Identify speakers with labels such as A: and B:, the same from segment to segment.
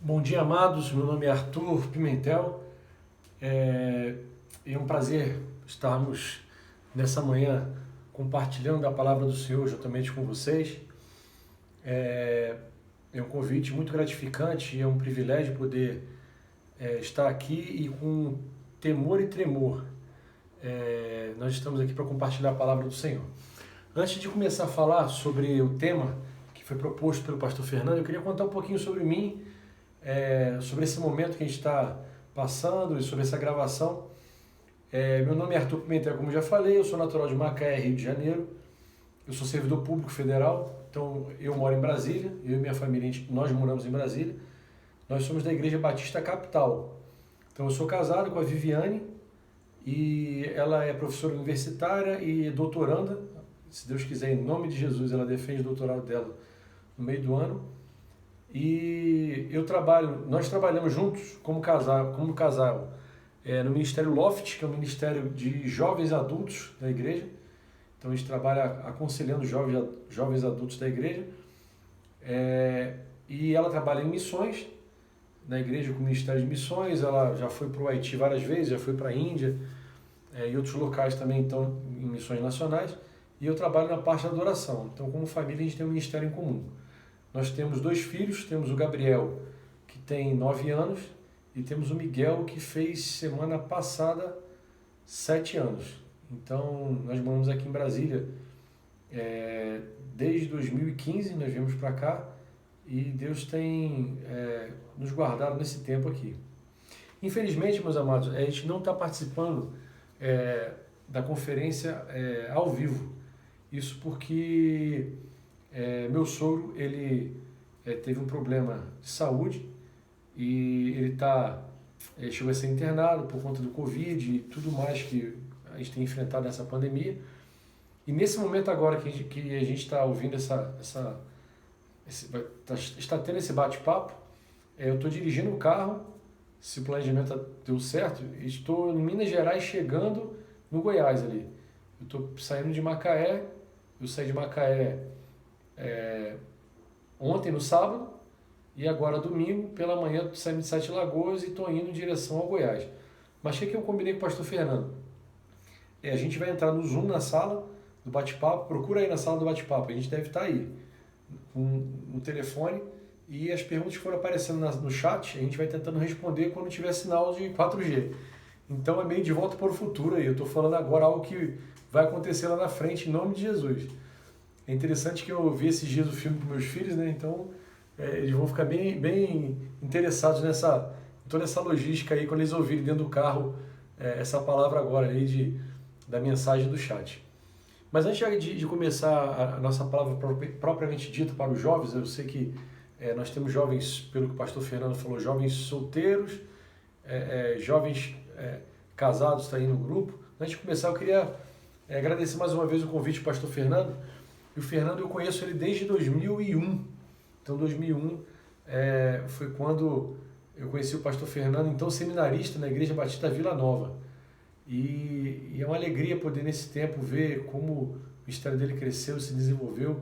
A: Bom dia, amados. Meu nome é Arthur Pimentel. É um prazer estarmos nessa manhã compartilhando a palavra do Senhor juntamente com vocês. É um convite muito gratificante e é um privilégio poder estar aqui e com temor e tremor. Nós estamos aqui para compartilhar a palavra do Senhor. Antes de começar a falar sobre o tema que foi proposto pelo pastor Fernando, eu queria contar um pouquinho sobre mim, sobre esse momento que a gente está passando e sobre essa gravação. Meu nome é Arthur Pimentel, como já falei, eu sou natural de Macaé, Rio de Janeiro. Eu sou servidor público federal, então eu moro em Brasília, eu e minha família, nós moramos em Brasília. Nós somos da Igreja Batista Capital. Então eu sou casado com a Viviane e ela é professora universitária e doutoranda. Se Deus quiser, em nome de Jesus, ela defende o doutorado dela no meio do ano. E nós trabalhamos juntos como casal, no Ministério Loft, que é o Ministério de Jovens Adultos da Igreja. Então a gente trabalha aconselhando jovens adultos da Igreja. E ela trabalha em missões, na Igreja com o Ministério de Missões. Ela já foi para o Haiti várias vezes, já foi para a Índia e outros locais também, então, em missões nacionais. E eu trabalho na parte da adoração. Então, como família, a gente tem um ministério em comum. Nós temos 2 filhos, temos o Gabriel, que tem 9 anos, e temos o Miguel, que fez semana passada 7 anos. Então, nós moramos aqui em Brasília desde 2015, nós viemos para cá, e Deus tem nos guardado nesse tempo aqui. Infelizmente, meus amados, a gente não está participando da conferência ao vivo. Isso porque meu sogro, ele teve um problema de saúde e ele chegou a ser internado por conta do Covid e tudo mais que a gente tem enfrentado nessa pandemia. E nesse momento agora que a gente está ouvindo está tendo esse bate-papo, eu estou dirigindo o carro, se o planejamento deu certo, estou em Minas Gerais chegando no Goiás ali. Eu estou saindo de Macaé, eu saí de Macaé ontem no sábado, e agora domingo, pela manhã, estou saindo de Sete Lagoas e estou indo em direção ao Goiás. Mas o que eu combinei com o pastor Fernando? A gente vai entrar no Zoom na sala do bate-papo, procura aí na sala do bate-papo, a gente deve estar aí, no telefone, e as perguntas que foram aparecendo no chat, a gente vai tentando responder quando tiver sinal de 4G. Então é meio de volta para o futuro aí, eu estou falando agora algo que vai acontecer lá na frente, em nome de Jesus. É interessante que eu vi esses dias o filme com meus filhos, né? Então eles vão ficar bem interessados toda essa logística aí, quando eles ouvirem dentro do carro essa palavra agora aí da mensagem do chat. Mas antes de começar a nossa palavra propriamente dita para os jovens, eu sei que nós temos jovens, pelo que o pastor Fernando falou, jovens solteiros, jovens casados está aí no grupo. Antes de começar, eu queria agradecer mais uma vez o convite do pastor Fernando. E o Fernando, eu conheço ele desde 2001. Então, 2001 foi quando eu conheci o pastor Fernando, então seminarista na Igreja Batista Vila Nova. E é uma alegria poder, nesse tempo, ver como o ministério dele cresceu, se desenvolveu.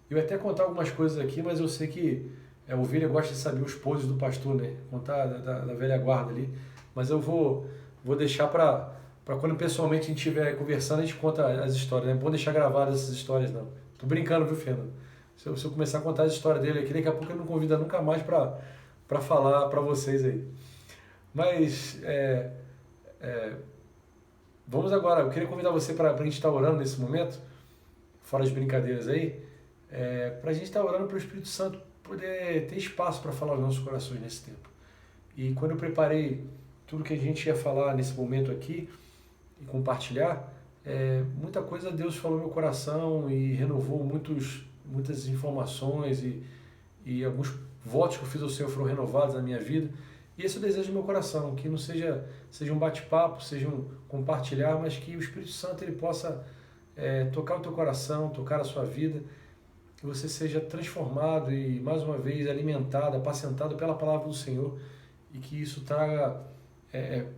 A: Eu ia até contar algumas coisas aqui, mas eu sei que a ovelha gosta de saber os podres do pastor, né? Contar da velha guarda ali. Mas eu vou deixar para quando pessoalmente a gente estiver conversando, a gente conta as histórias. Não é bom deixar gravadas essas histórias, não. Tô brincando, viu, Fernando? Se eu começar a contar as histórias dele aqui, daqui a pouco ele não convida nunca mais para falar para vocês aí. Mas vamos agora, eu queria convidar você para a gente estar orando nesse momento, fora as brincadeiras aí, para a gente estar orando para o Espírito Santo poder ter espaço para falar aos nossos corações nesse tempo. E quando eu preparei tudo que a gente ia falar nesse momento aqui e compartilhar, muita coisa Deus falou no meu coração e renovou muitas informações e alguns votos que eu fiz ao Senhor foram renovados na minha vida. E esse é o desejo do meu coração, que não seja um bate-papo, seja um compartilhar, mas que o Espírito Santo ele possa tocar o teu coração, tocar a sua vida, que você seja transformado e, mais uma vez, alimentado, apacentado pela palavra do Senhor, e que isso traga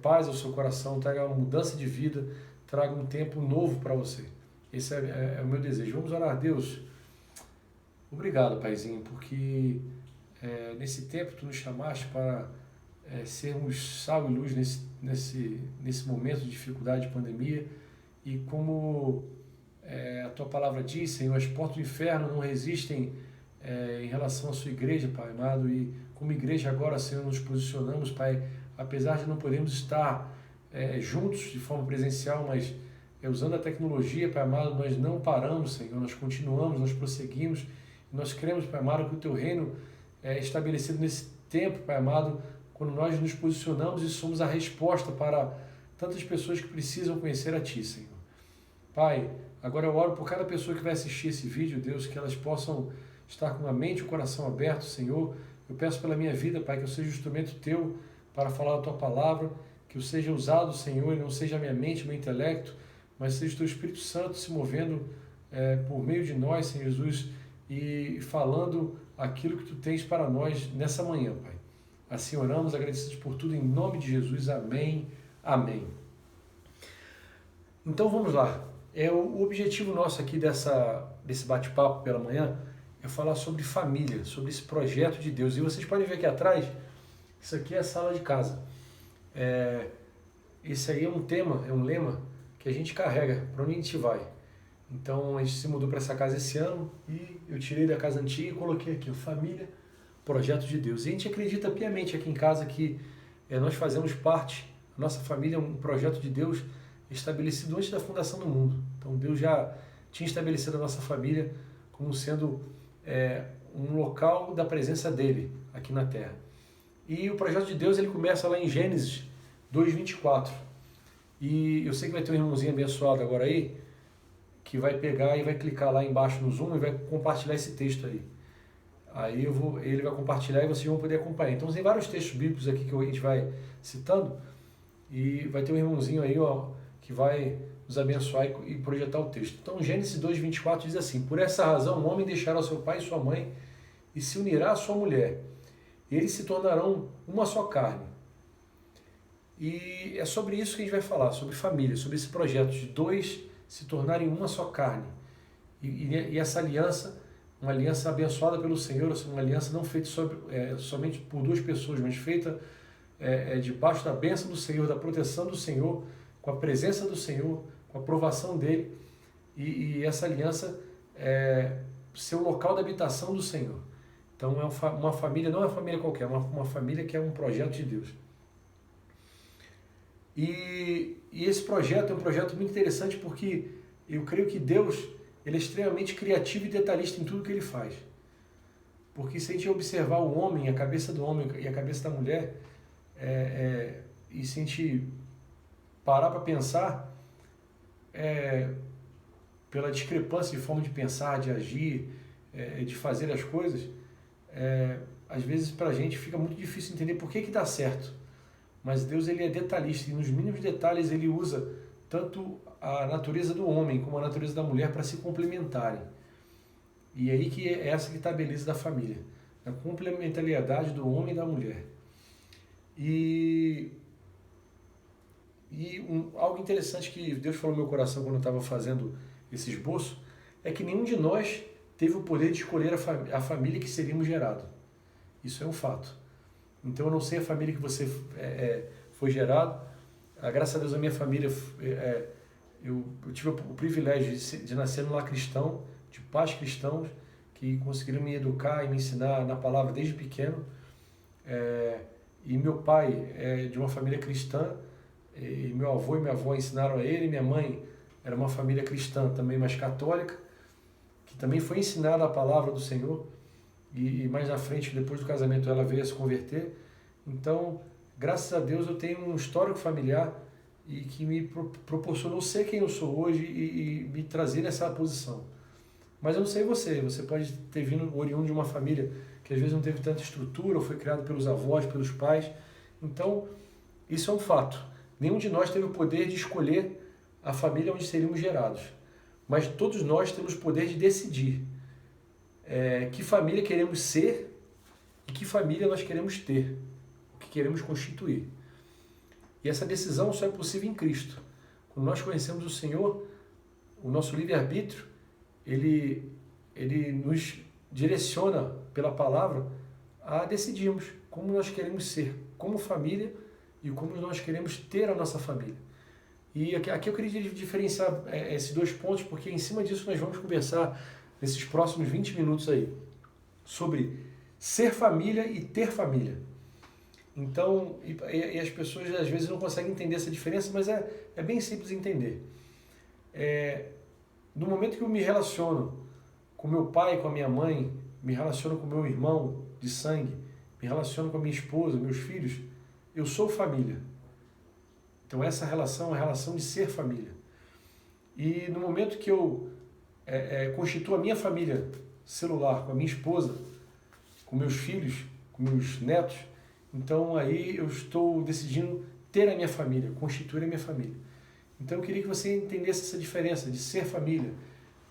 A: paz ao seu coração, traga uma mudança de vida, traga um tempo novo para você. Esse é o meu desejo. Vamos orar a Deus. Obrigado, Paizinho, porque nesse tempo Tu nos chamaste para sermos sal e luz nesse momento de dificuldade, de pandemia, e como a Tua palavra diz, Senhor, as portas do inferno não resistem em relação à Sua igreja, Pai amado, e como igreja agora, Senhor, nos posicionamos, Pai, apesar de não podermos estar juntos de forma presencial, mas usando a tecnologia, Pai amado, nós não paramos, Senhor, nós continuamos, nós prosseguimos, e nós cremos, Pai amado, que o Teu reino é estabelecido nesse tempo, Pai amado, quando nós nos posicionamos e somos a resposta para tantas pessoas que precisam conhecer a Ti, Senhor. Pai, agora eu oro por cada pessoa que vai assistir esse vídeo, Deus, que elas possam estar com a mente e o coração aberto, Senhor. Eu peço pela minha vida, Pai, que eu seja um instrumento Teu para falar a Tua palavra, que eu seja usado, Senhor, e não seja a minha mente, meu intelecto, mas seja o Teu Espírito Santo se movendo por meio de nós, Senhor Jesus, e falando aquilo que Tu tens para nós nessa manhã, Pai. Assim oramos, agradecidos por tudo, em nome de Jesus. Amém. Amém. Então vamos lá. O objetivo nosso aqui desse bate-papo pela manhã é falar sobre família, sobre esse projeto de Deus. E vocês podem ver aqui atrás, isso aqui é a sala de casa. Esse aí é um tema, é um lema que a gente carrega para onde a gente vai. Então a gente se mudou para essa casa esse ano e eu tirei da casa antiga e coloquei aqui, família, projeto de Deus. E a gente acredita piamente aqui em casa que nós fazemos parte, a nossa família é um projeto de Deus estabelecido antes da fundação do mundo. Então Deus já tinha estabelecido a nossa família como sendo um local da presença dele aqui na Terra. E o projeto de Deus ele começa lá em Gênesis 2:24. E eu sei que vai ter um irmãozinho abençoado agora aí, que vai pegar e vai clicar lá embaixo no Zoom e vai compartilhar esse texto aí. Aí ele vai compartilhar e vocês vão poder acompanhar. Então tem vários textos bíblicos aqui que a gente vai citando e vai ter um irmãozinho aí, ó, que vai nos abençoar e projetar o texto. Então Gênesis 2:24 diz assim: por essa razão o homem deixará seu pai e sua mãe e se unirá à sua mulher. E eles se tornarão uma só carne. E é sobre isso que a gente vai falar, sobre família, sobre esse projeto de dois se tornarem uma só carne. E essa aliança, uma aliança abençoada pelo Senhor, uma aliança não feita somente por duas pessoas, mas feita debaixo da bênção do Senhor, da proteção do Senhor, com a presença do Senhor, com a aprovação dele, e essa aliança ser o local da habitação do Senhor. Então é uma família, não é uma família qualquer, é uma família que é um projeto de Deus. E esse projeto é um projeto muito interessante porque eu creio que Deus ele é extremamente criativo e detalhista em tudo que ele faz. Porque se a gente observar o homem, a cabeça do homem e a cabeça da mulher, e se a gente parar para pensar, pela discrepância de forma de pensar, de agir, de fazer as coisas, às vezes para a gente fica muito difícil entender por que dá certo. Mas Deus ele é detalhista e nos mínimos detalhes ele usa tanto a natureza do homem como a natureza da mulher para se complementarem. E aí que é essa que está a beleza da família, a complementariedade do homem e da mulher. Algo interessante que Deus falou no meu coração quando eu estava fazendo esse esboço é que nenhum de nós teve o poder de escolher a família que seríamos gerados. Isso é um fato. Então eu não sei a família que você foi gerado. Graças a Deus a minha família, eu tive o privilégio de nascer num lar cristão, de pais cristãos, que conseguiram me educar e me ensinar na palavra desde pequeno. E meu pai é de uma família cristã, e meu avô e minha avó ensinaram a ele. Minha mãe era uma família cristã também, mais católica, que também foi ensinada a palavra do Senhor. E mais na frente, depois do casamento, ela veio a se converter. Então, graças a Deus, eu tenho um histórico familiar e que me proporcionou ser quem eu sou hoje e me trazer nessa posição. Mas eu não sei você pode ter vindo oriundo de uma família que às vezes não teve tanta estrutura, ou foi criado pelos avós, pelos pais. Então, isso é um fato. Nenhum de nós teve o poder de escolher a família onde seríamos gerados. Mas todos nós temos o poder de decidir que família queremos ser e que família nós queremos ter, o que queremos constituir. E essa decisão só é possível em Cristo. Quando nós conhecemos o Senhor, o nosso livre-arbítrio, ele nos direciona pela palavra a decidirmos como nós queremos ser como família e como nós queremos ter a nossa família. E aqui eu queria diferenciar esses dois pontos, porque em cima disso nós vamos conversar nesses próximos 20 minutos aí, sobre ser família e ter família. Então, e as pessoas às vezes não conseguem entender essa diferença, mas é bem simples de entender. No momento que eu me relaciono com meu pai, com a minha mãe, me relaciono com meu irmão de sangue, me relaciono com a minha esposa, meus filhos, eu sou família. Então essa relação é a relação de ser família. E no momento que eu constituo a minha família celular, com a minha esposa, com meus filhos, com meus netos, então aí eu estou decidindo ter a minha família, constituir a minha família. Então eu queria que você entendesse essa diferença de ser família.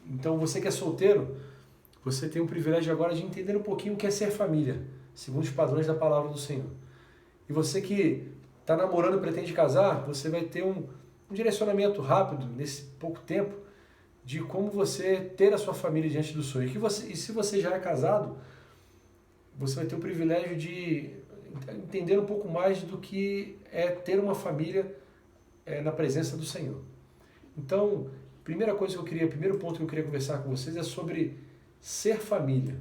A: Então você que é solteiro, você tem o privilégio agora de entender um pouquinho o que é ser família, segundo os padrões da palavra do Senhor. E você que está namorando e pretende casar, você vai ter um direcionamento rápido, nesse pouco tempo, de como você ter a sua família diante do sonho. E se você já é casado, você vai ter o privilégio de entender um pouco mais do que é ter uma família na presença do Senhor. Então, primeiro ponto que eu queria conversar com vocês é sobre ser família.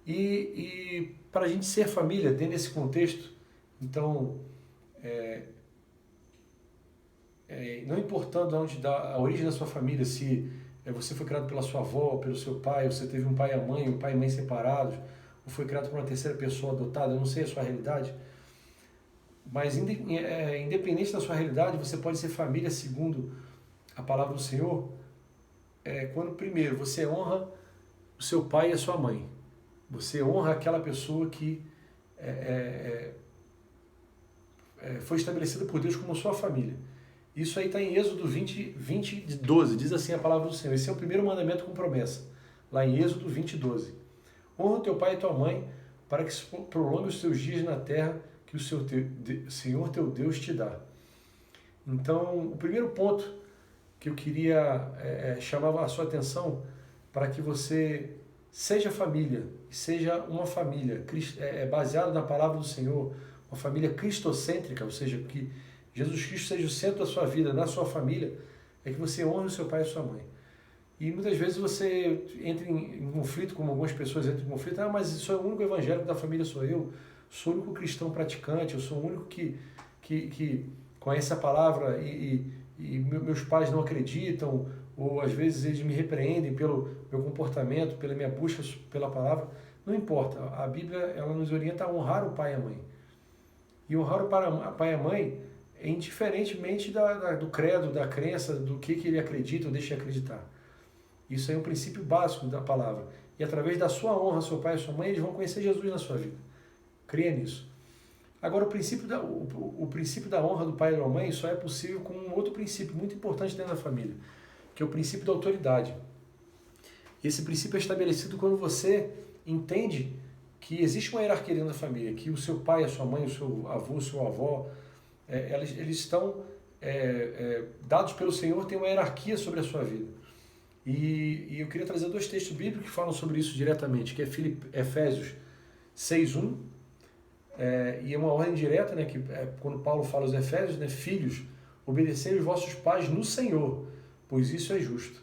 A: E para a gente ser família, dentro desse contexto, então, não importando a origem da sua família, se você foi criado pela sua avó, pelo seu pai, ou você teve um pai e mãe separados, ou foi criado por uma terceira pessoa adotada, eu não sei a sua realidade, mas independente da sua realidade, você pode ser família segundo a palavra do Senhor, quando primeiro você honra o seu pai e a sua mãe, você honra aquela pessoa que foi estabelecida por Deus como sua família. Isso aí está em Êxodo 20:12, diz assim a palavra do Senhor. Esse é o primeiro mandamento com promessa, lá em Êxodo 20:12. Honra teu pai e tua mãe, para que se prolongue os teus dias na terra que o Senhor teu Deus te dá. Então, o primeiro ponto que eu queria chamar a sua atenção para que você seja família, e seja uma família baseada na palavra do Senhor, uma família cristocêntrica, ou seja, que Jesus Cristo seja o centro da sua vida, na sua família, é que você honre o seu pai e a sua mãe. E muitas vezes você entra em conflito, como algumas pessoas entram em conflito, mas sou o único evangélico da família, sou eu, sou o único cristão praticante, eu sou o único que conhece a palavra e meus pais não acreditam, ou às vezes eles me repreendem pelo meu comportamento, pela minha busca pela palavra. Não importa, a Bíblia ela nos orienta a honrar o pai e a mãe. E honrar o pai e a mãe é indiferentemente do credo, da crença, do que ele acredita ou deixa de acreditar. Isso é um princípio básico da palavra. E através da sua honra ao seu pai e à sua mãe, eles vão conhecer Jesus na sua vida. Creia nisso. Agora, o princípio da honra do pai e da mãe só é possível com um outro princípio muito importante dentro da família, que é o princípio da autoridade. Esse princípio é estabelecido quando você entende que existe uma hierarquia dentro da família, que o seu pai, a sua mãe, o seu avô, a sua avó, eles estão dados pelo Senhor, tem uma hierarquia sobre a sua vida. E eu queria trazer dois textos bíblicos que falam sobre isso diretamente, que é Efésios 6:1, e é uma ordem direta, né, que quando Paulo fala aos Efésios, né, filhos, obedecei os vossos pais no Senhor, pois isso é justo.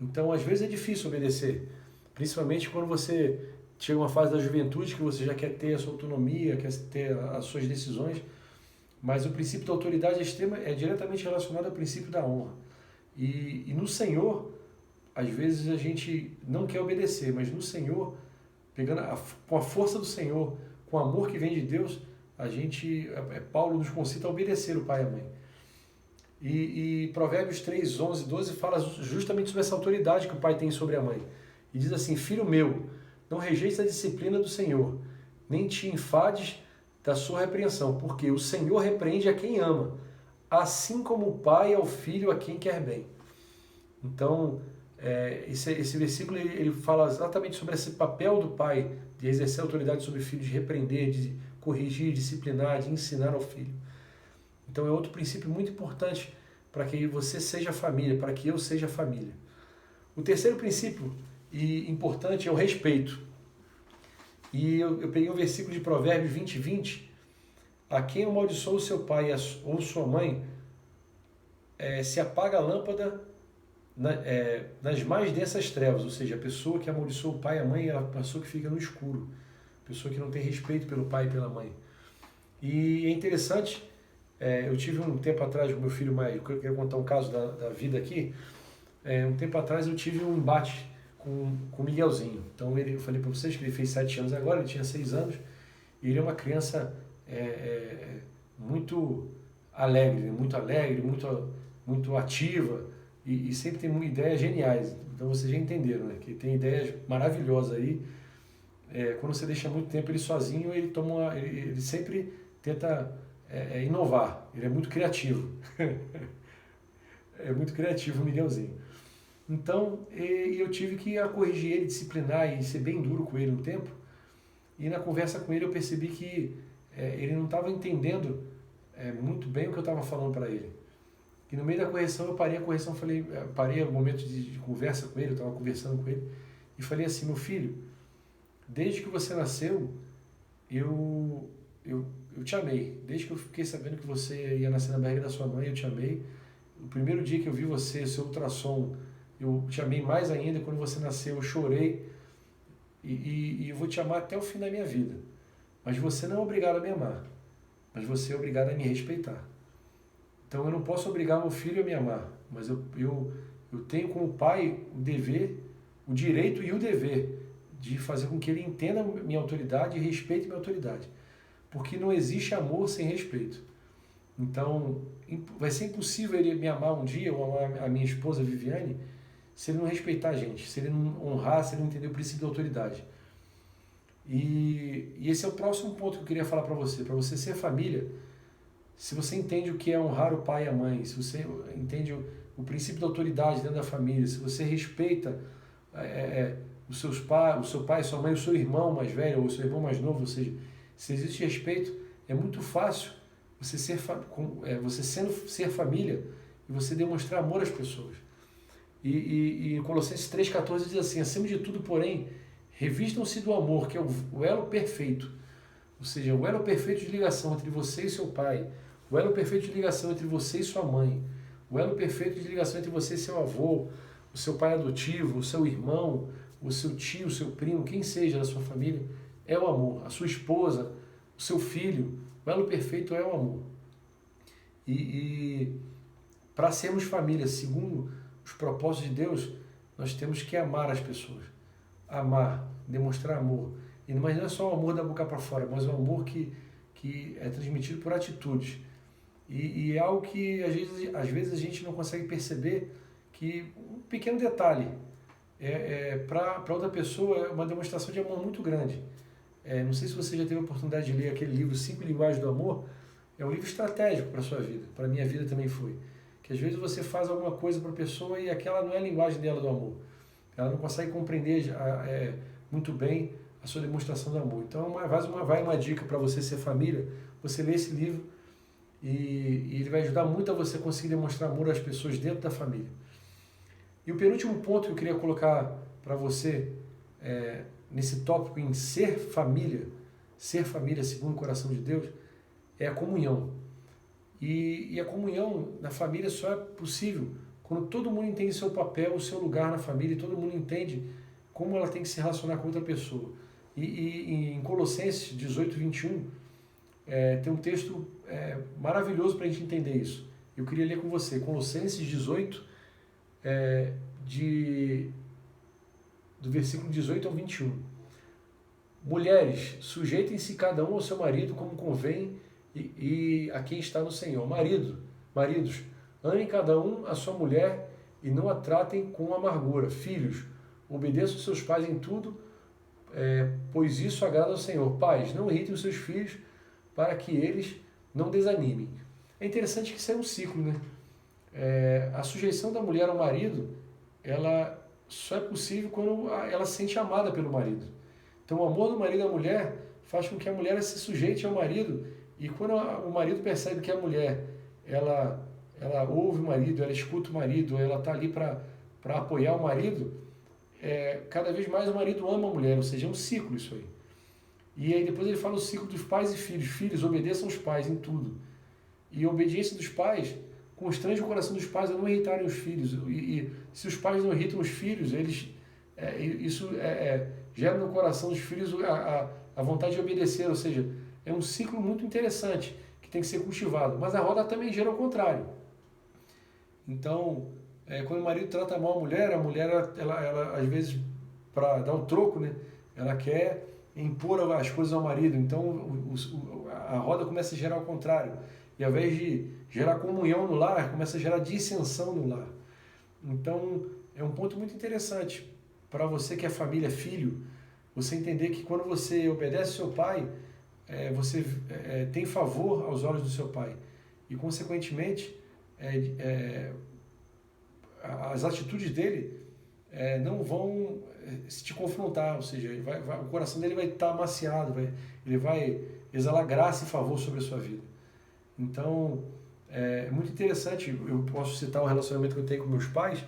A: Então, às vezes é difícil obedecer, principalmente quando você chega a uma fase da juventude que você já quer ter a sua autonomia, quer ter as suas decisões, mas o princípio da autoridade extrema é diretamente relacionado ao princípio da honra. E no Senhor, às vezes a gente não quer obedecer, mas no Senhor, com a força do Senhor, com o amor que vem de Deus, Paulo nos concita a obedecer o pai e a mãe. E Provérbios 3, 11, 12 fala justamente sobre essa autoridade que o pai tem sobre a mãe. E diz assim: filho meu, não rejeites a disciplina do Senhor, nem te enfades da sua repreensão, porque o Senhor repreende a quem ama, assim como o pai ao filho a quem quer bem. Então, esse versículo ele fala exatamente sobre esse papel do pai de exercer autoridade sobre o filho, de repreender, de corrigir, disciplinar, de ensinar ao filho. Então é outro princípio muito importante para que você seja família, para que eu seja família. O terceiro princípio importante é o respeito. E eu peguei um versículo de Provérbios 20:20. A quem amaldiçoou o seu pai ou sua mãe, se apaga a lâmpada nas mais densas trevas. Ou seja, a pessoa que amaldiçoa o pai e a mãe é a pessoa que fica no escuro. A pessoa que não tem respeito pelo pai e pela mãe. E é interessante, eu tive um tempo atrás, o meu filho mais, eu quero contar um caso da vida aqui. Um tempo atrás eu tive um embate com o Miguelzinho. Então eu falei para vocês que ele fez 7 anos agora, ele tinha 6 anos, e ele é uma criança muito alegre, muito ativa, e sempre tem ideias geniais. Então vocês já entenderam, né? Que tem ideias maravilhosas aí. Quando você deixa muito tempo ele sozinho, ele sempre tenta inovar. Ele é muito criativo. É muito criativo o Miguelzinho. Então, eu tive que corrigir ele, disciplinar e ser bem duro com ele um tempo. E na conversa com ele eu percebi que ele não estava entendendo muito bem o que eu estava falando para ele. E no meio da correção, eu parei a correção, parei o momento de conversa com ele, eu estava conversando com ele, e falei assim: meu filho, desde que você nasceu, eu te amei. Desde que eu fiquei sabendo que você ia nascer na barriga da sua mãe, eu te amei. O primeiro dia que eu vi você, seu ultrassom, eu te amei mais ainda. Quando você nasceu, eu chorei. E eu vou te amar até o fim da minha vida. Mas você não é obrigado a me amar. Mas você é obrigado a me respeitar. Então eu não posso obrigar meu filho a me amar. Mas eu tenho como pai o dever, o direito e o dever de fazer com que ele entenda minha autoridade e respeite minha autoridade. Porque não existe amor sem respeito. Então, vai ser impossível ele me amar um dia, ou amar a minha esposa Viviane, se ele não respeitar a gente, se ele não honrar, se ele não entender o princípio da autoridade. E esse é o próximo ponto que eu queria falar para você ser família. Se você entende o que é honrar o pai e a mãe, se você entende o princípio da autoridade dentro da família, se você respeita o seu pai, sua mãe, o seu irmão mais velho ou o seu irmão mais novo, ou seja, se existe respeito, é muito fácil você ser família e você demonstrar amor às pessoas. E em Colossenses 3,14 diz assim: acima de tudo, porém, revistam-se do amor, que é o elo perfeito. Ou seja, o elo perfeito de ligação entre você e seu pai, o elo perfeito de ligação entre você e sua mãe, o elo perfeito de ligação entre você e seu avô, o seu pai adotivo, o seu irmão, o seu tio, o seu primo, quem seja da sua família, é o amor. A sua esposa, o seu filho, o elo perfeito é o amor. E para sermos família, segundo os propósitos de Deus, nós temos que amar as pessoas. Amar, demonstrar amor. Mas não é só o amor da boca para fora, mas o amor que é transmitido por atitudes. E é algo que às vezes a gente não consegue perceber, que um pequeno detalhe para outra pessoa é uma demonstração de amor muito grande. Não sei se você já teve a oportunidade de ler aquele livro 5 Linguagens do Amor. É um livro estratégico para a sua vida, para a minha vida também foi. Que às vezes você faz alguma coisa para a pessoa e aquela não é a linguagem dela do amor. Ela não consegue compreender muito bem a sua demonstração do amor. Então vai uma dica para você ser família, você lê esse livro e ele vai ajudar muito a você conseguir demonstrar amor às pessoas dentro da família. E o penúltimo ponto que eu queria colocar para você nesse tópico em ser família segundo o coração de Deus, é a comunhão. E a comunhão na família só é possível quando todo mundo entende seu papel, o seu lugar na família, e todo mundo entende como ela tem que se relacionar com outra pessoa. E em Colossenses 18:21, tem um texto maravilhoso para a gente entender isso. Eu queria ler com você, Colossenses 18, do versículo 18 ao 21. Mulheres, sujeitem-se cada um ao seu marido como convém e a quem está no Senhor. Maridos, amem cada um a sua mulher e não a tratem com amargura. Filhos, obedeçam seus pais em tudo, pois isso agrada ao Senhor. Pais, não irritem os seus filhos para que eles não desanimem. É interessante que isso é um ciclo, né? A sujeição da mulher ao marido, ela só é possível quando ela se sente amada pelo marido. Então o amor do marido à mulher faz com que a mulher se sujeite ao marido, e quando o marido percebe que a mulher ela ouve o marido, ela escuta o marido, ela está ali para apoiar o marido, cada vez mais o marido ama a mulher, ou seja, é um ciclo isso aí. E aí depois ele fala o ciclo dos pais e filhos. Filhos, obedeçam os pais em tudo. E a obediência dos pais constrange o coração dos pais a não irritarem os filhos. E se os pais não irritam os filhos, isso gera no coração dos filhos a vontade de obedecer. Ou seja, é um ciclo muito interessante que tem que ser cultivado. Mas a roda também gera o contrário. Então, quando o marido trata mal a mulher ela às vezes, para dar um troco, né, ela quer impor as coisas ao marido. Então, a roda começa a gerar o contrário. E ao invés de gerar comunhão no lar, começa a gerar dissensão no lar. Então, é um ponto muito interessante para você que é família, filho, você entender que quando você obedece ao seu pai, você tem favor aos olhos do seu pai. E, consequentemente, as atitudes dele não vão te confrontar, ou seja, o coração dele vai estar amaciado, ele vai exalar graça e favor sobre a sua vida. Então, é muito interessante. Eu posso citar o relacionamento que eu tenho com meus pais,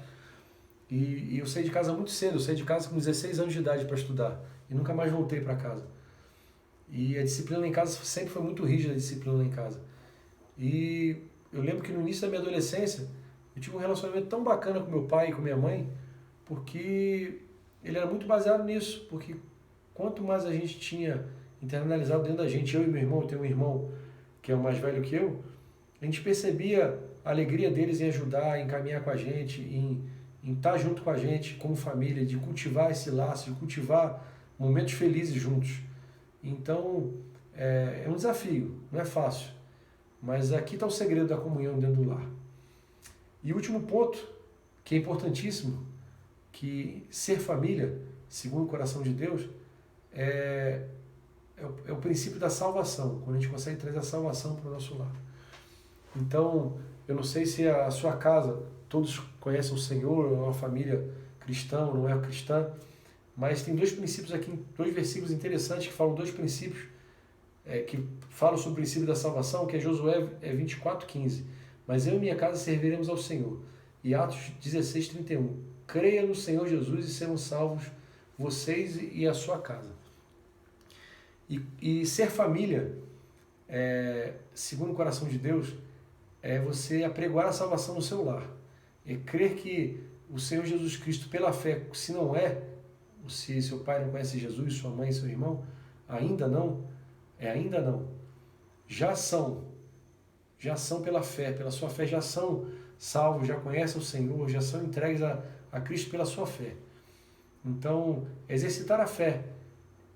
A: e eu saí de casa muito cedo. Eu saí de casa com 16 anos de idade para estudar e nunca mais voltei para casa. E a disciplina em casa sempre foi muito rígida, a disciplina em casa. E eu lembro que no início da minha adolescência eu tive um relacionamento tão bacana com meu pai e com minha mãe, porque ele era muito baseado nisso. Porque quanto mais a gente tinha internalizado dentro da gente, eu e meu irmão, eu tenho um irmão que é o mais velho que eu, a gente percebia a alegria deles em ajudar, em caminhar com a gente, em estar junto com a gente como família, de cultivar esse laço, de cultivar momentos felizes juntos. Então, é um desafio, não é fácil, mas aqui está o segredo da comunhão dentro do lar. E o último ponto, que é importantíssimo, que ser família, segundo o coração de Deus, é o princípio da salvação, quando a gente consegue trazer a salvação para o nosso lar. Então, eu não sei se a sua casa, todos conhecem o Senhor, é uma família cristã ou não é cristã, mas tem dois princípios aqui, dois versículos interessantes que falam dois princípios, que falam sobre o princípio da salvação, que é Josué 24:15. Mas eu e minha casa serviremos ao Senhor. E Atos 16:31. Creia no Senhor Jesus e serão salvos vocês e a sua casa. E ser família, segundo o coração de Deus, é você apregoar a salvação no seu lar. É crer que o Senhor Jesus Cristo, pela fé, se seu pai não conhece Jesus, sua mãe, seu irmão, ainda não, já são pela fé, pela sua fé, já são salvos, já conhecem o Senhor, já são entregues a Cristo pela sua fé. Então, exercitar a fé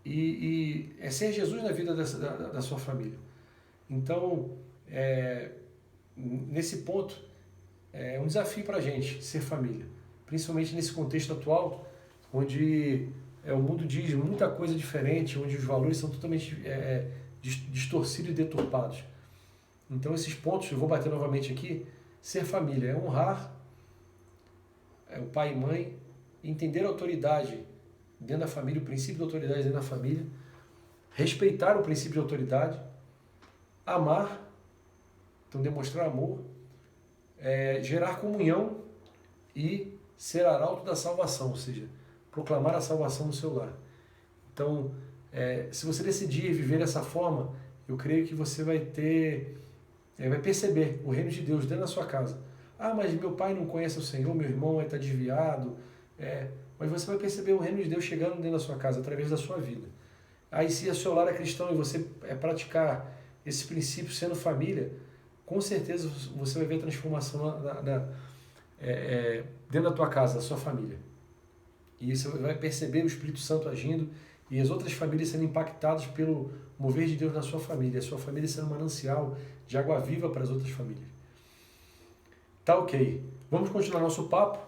A: e é ser Jesus na vida da sua família. Então, nesse ponto, é um desafio para a gente ser família, principalmente nesse contexto atual, onde o mundo diz muita coisa diferente, onde os valores são totalmente distorcidos e deturpados. Então, esses pontos, eu vou bater novamente aqui. Ser família é honrar o pai e mãe, entender a autoridade dentro da família, o princípio da autoridade dentro da família, respeitar o princípio de autoridade, amar, então demonstrar amor, gerar comunhão e ser arauto da salvação, ou seja, proclamar a salvação no seu lar. Então, se você decidir viver dessa forma, eu creio que você vai perceber o reino de Deus dentro da sua casa. Ah, mas meu pai não conhece o Senhor, meu irmão está desviado. Mas você vai perceber o reino de Deus chegando dentro da sua casa, através da sua vida. Aí, se o seu lar é cristão e você praticar esse princípio sendo família, com certeza você vai ver a transformação dentro da tua casa, da sua família. E você vai perceber o Espírito Santo agindo e as outras famílias sendo impactadas pelo mover de Deus na sua família. A sua família sendo um manancial de água viva para as outras famílias. Tá ok. Vamos continuar nosso papo.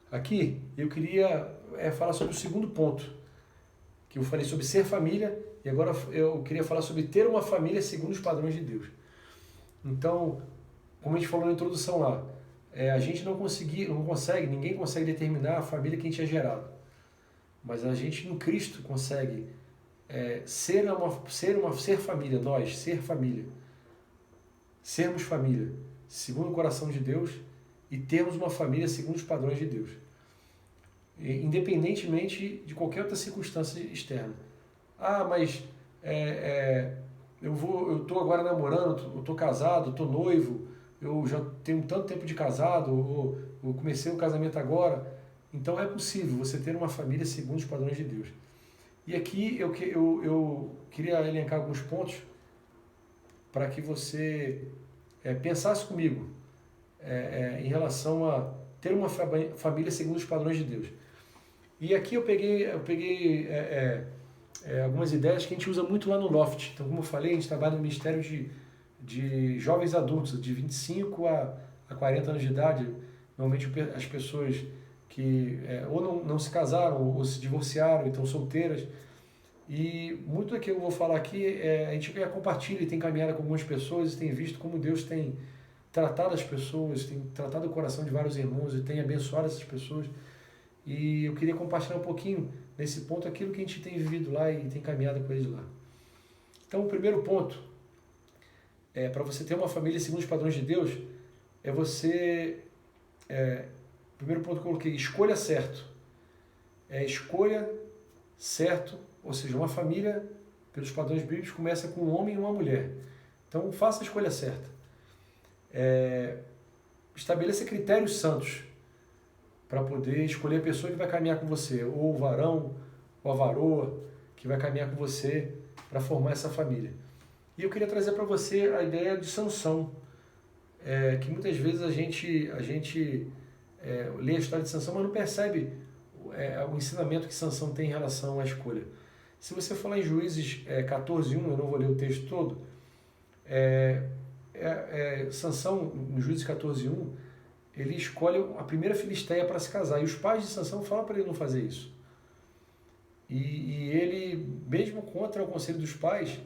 A: Aqui eu queria falar sobre o segundo ponto, que eu falei sobre ser família, e agora eu queria falar sobre ter uma família segundo os padrões de Deus. Então, como a gente falou na introdução lá, a gente não consegue, ninguém consegue determinar a família que a gente é gerado. Mas a gente, em Cristo, consegue ser família, nós, ser família. Sermos família, segundo o coração de Deus, e termos uma família segundo os padrões de Deus. Independentemente de qualquer outra circunstância externa. Ah, mas eu estou agora namorando, eu estou casado, estou noivo, eu já tenho tanto tempo de casado, eu comecei o casamento agora. Então é possível você ter uma família segundo os padrões de Deus. E aqui eu queria elencar alguns pontos para que você pensasse comigo em relação a ter uma família segundo os padrões de Deus. E aqui eu peguei algumas ideias que a gente usa muito lá no Loft. Então, como eu falei, a gente trabalha no Ministério de Jovens Adultos, de 25 a 40 anos de idade. Normalmente as pessoas que ou não se casaram, ou se divorciaram, então solteiras. E muito do que eu vou falar aqui, a gente compartilha e tem caminhado com algumas pessoas e tem visto como Deus tem tratado as pessoas, tem tratado o coração de vários irmãos e tem abençoado essas pessoas. E eu queria compartilhar um pouquinho nesse ponto aquilo que a gente tem vivido lá e tem caminhado com eles lá. Então, o primeiro ponto para você ter uma família segundo os padrões de Deus é você... primeiro ponto que eu coloquei, escolha certo. Escolha certo, ou seja, uma família, pelos padrões bíblicos, começa com um homem e uma mulher. Então, faça a escolha certa. Estabeleça critérios santos para poder escolher a pessoa que vai caminhar com você, ou o varão, ou a varoa, que vai caminhar com você para formar essa família. E eu queria trazer para você a ideia de Sansão, que muitas vezes a gente lê a história de Sansão, mas não percebe o ensinamento que Sansão tem em relação à escolha. Se você falar em Juízes 14:1, eu não vou ler o texto todo, Sansão, no Juízes 14:1, ele escolhe a primeira filisteia para se casar, e os pais de Sansão falam para ele não fazer isso. E ele, mesmo contra o conselho dos pais,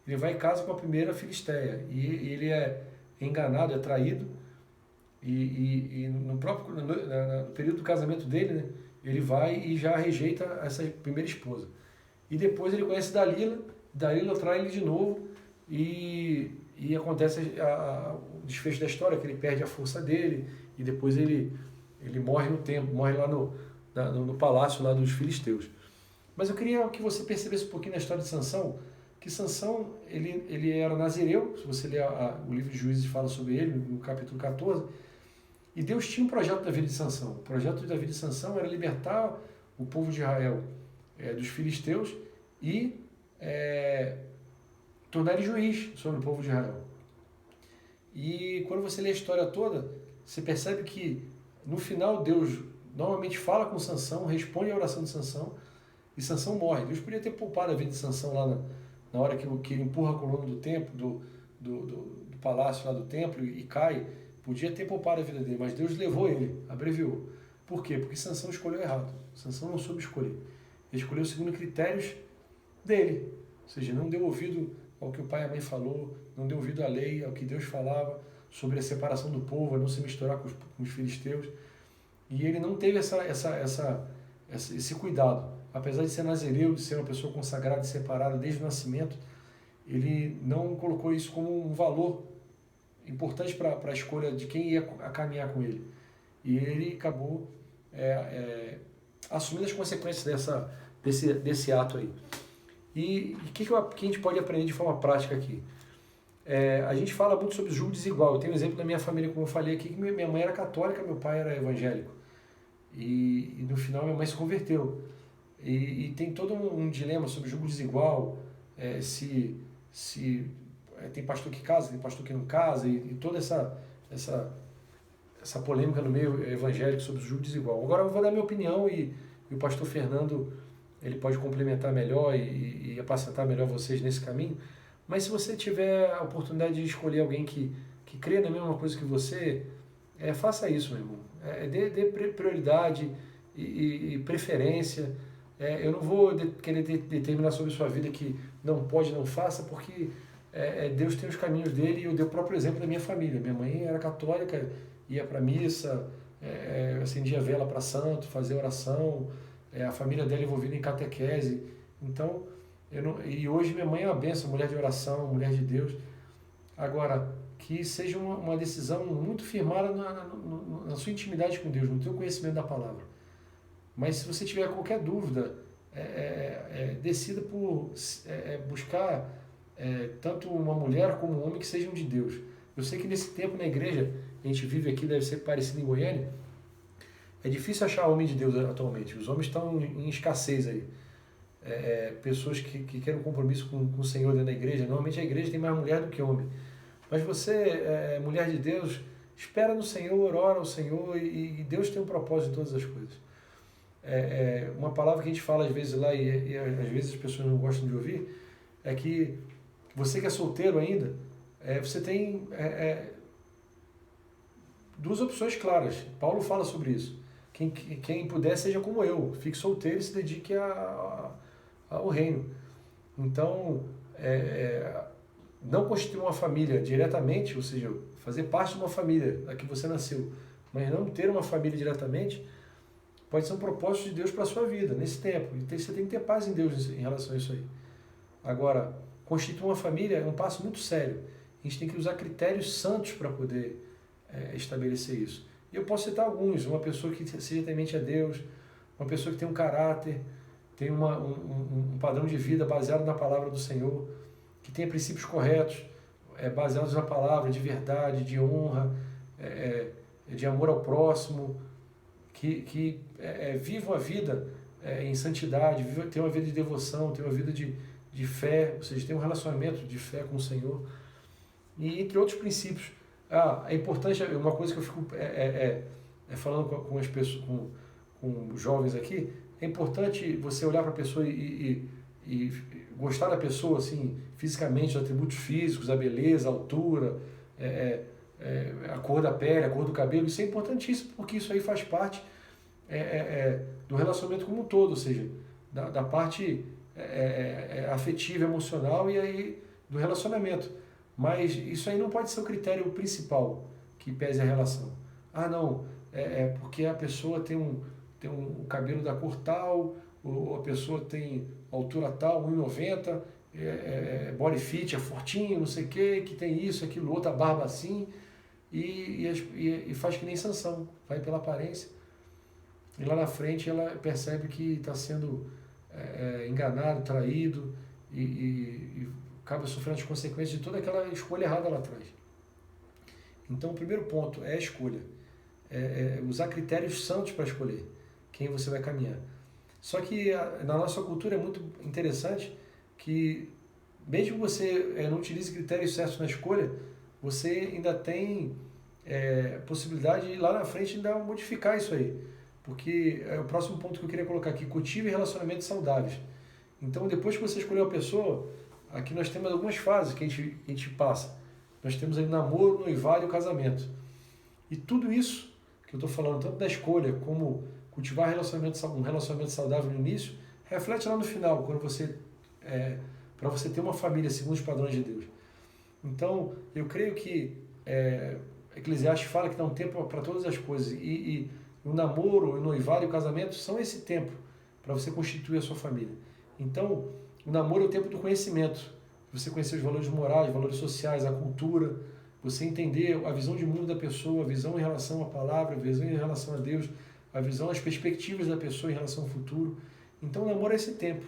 A: ele vai em casa com a primeira filisteia, e ele é enganado, é traído, e no período do casamento dele, né, ele vai e já rejeita essa primeira esposa. E depois ele conhece Dalila trai ele de novo, e acontece o desfecho da história, que ele perde a força dele, e depois ele morre no templo, morre lá no palácio lá dos filisteus. Mas eu queria que você percebesse um pouquinho na história de Sansão, que Sansão, ele era nazireu, se você ler o livro de Juízes fala sobre ele, no capítulo 14, e Deus tinha um projeto da vida de Sansão. O projeto da vida de Sansão era libertar o povo de Israel dos filisteus e tornar ele juiz sobre o povo de Israel. E quando você lê a história toda, você percebe que no final Deus normalmente fala com Sansão, responde a oração de Sansão, e Sansão morre. Deus podia ter poupado a vida de Sansão lá na hora que ele empurra a coluna do templo, do palácio lá do templo e cai. Podia ter poupado a vida dele, mas Deus levou ele, abreviou. Por quê? Porque Sansão escolheu errado. Sansão não soube escolher. Ele escolheu segundo critérios dele. Ou seja, não deu ouvido ao que o pai e a mãe falou, não deu ouvido à lei, ao que Deus falava sobre a separação do povo, a não se misturar com os filisteus. E ele não teve esse cuidado. Apesar de ser nazireu, de ser uma pessoa consagrada e separada desde o nascimento, ele não colocou isso como um valor importante para a escolha de quem ia caminhar com ele. E ele acabou assumindo as consequências desse ato aí. E o que a gente pode aprender de forma prática aqui? A gente fala muito sobre julgo desigual. Eu tenho um exemplo da minha família, como eu falei aqui, que minha mãe era católica, meu pai era evangélico. E no final minha mãe se converteu. E tem todo um dilema sobre julgo desigual, tem pastor que casa, tem pastor que não casa, e toda essa polêmica no meio evangélico sobre o julgo desigual. Agora eu vou dar minha opinião e o pastor Fernando ele pode complementar melhor e apacentar melhor vocês nesse caminho. Mas se você tiver a oportunidade de escolher alguém que crê na mesma coisa que você, faça isso, meu irmão. Dê prioridade e preferência. Eu não vou querer determinar sobre a sua vida que não pode, não faça, porque Deus tem os caminhos dele, e eu dei o próprio exemplo da minha família. Minha mãe era católica, ia para a missa, acendia vela para santo, fazia oração, a família dela envolvida em catequese. Então, e hoje minha mãe é uma bênção, mulher de oração, mulher de Deus. Agora, que seja uma decisão muito firmada na sua intimidade com Deus, no teu conhecimento da palavra. Mas se você tiver qualquer dúvida, decida por buscar tanto uma mulher como um homem que sejam de Deus. Eu sei que nesse tempo na igreja, a gente vive aqui, deve ser parecido em Goiânia, é difícil achar homem de Deus atualmente. Os homens estão em escassez aí. Pessoas que querem um compromisso com o Senhor dentro da igreja. Normalmente a igreja tem mais mulher do que homem. Mas você, mulher de Deus, espera no Senhor, ora ao Senhor e Deus tem um propósito em todas as coisas. Uma palavra que a gente fala às vezes lá e às vezes as pessoas não gostam de ouvir é que você que é solteiro ainda, você tem duas opções claras. Paulo fala sobre isso. Quem puder, seja como eu, fique solteiro e se dedique ao reino. Então, não constituir uma família diretamente, ou seja, fazer parte de uma família da que você nasceu, mas não ter uma família diretamente, pode ser um propósito de Deus para a sua vida, nesse tempo. E você tem que ter paz em Deus em relação a isso aí. Agora, constituir uma família é um passo muito sério. A gente tem que usar critérios santos para poder estabelecer isso. E eu posso citar alguns: uma pessoa que seja temente a Deus, uma pessoa que tem um caráter, tem um padrão de vida baseado na palavra do Senhor, que tenha princípios corretos, baseados na palavra, de verdade, de honra, de amor ao próximo, que vivam a vida em santidade, tenham uma vida de devoção, tenham uma vida de fé, ou seja, tenham um relacionamento de fé com o Senhor, e entre outros princípios. É importante, uma coisa que eu fico falando com as pessoas, com os jovens aqui, é importante você olhar para a pessoa e gostar da pessoa, assim, fisicamente, os atributos físicos, a beleza, a altura, a cor da pele, a cor do cabelo. Isso é importantíssimo, porque isso aí faz parte do relacionamento como um todo, ou seja, da parte afetiva, emocional e aí do relacionamento. Mas isso aí não pode ser o critério principal que pese a relação. Não, porque a pessoa tem um cabelo da cor tal, ou a pessoa tem altura tal, 1,90, body fit, é fortinho, não sei o quê, que tem isso, aquilo, outra barba assim, e faz que nem Sansão, vai pela aparência. E lá na frente ela percebe que está sendo enganado, traído, e acaba sofrendo as consequências de toda aquela escolha errada lá atrás. Então o primeiro ponto é a escolha. Usar critérios santos para escolher quem você vai caminhar. Só que na nossa cultura é muito interessante que, mesmo que você não utilize critérios certos na escolha, você ainda tem possibilidade de lá na frente ainda modificar isso aí. Porque é o próximo ponto que eu queria colocar aqui: cultive relacionamentos saudáveis. Então, depois que você escolheu a pessoa, aqui nós temos algumas fases que a gente passa. Nós temos aí o namoro, o noivado e o casamento. E tudo isso que eu estou falando, tanto da escolha como cultivar um relacionamento saudável no início, reflete lá no final, quando para você ter uma família segundo os padrões de Deus. Então, eu creio que Eclesiastes fala que dá um tempo para todas as coisas. E o namoro, o noivado e o casamento são esse tempo para você constituir a sua família. Então, o namoro é o tempo do conhecimento. Você conhecer os valores morais, valores sociais, a cultura, você entender a visão de mundo da pessoa, a visão em relação à palavra, a visão em relação a Deus, a visão, as perspectivas da pessoa em relação ao futuro. Então, o namoro é esse tempo.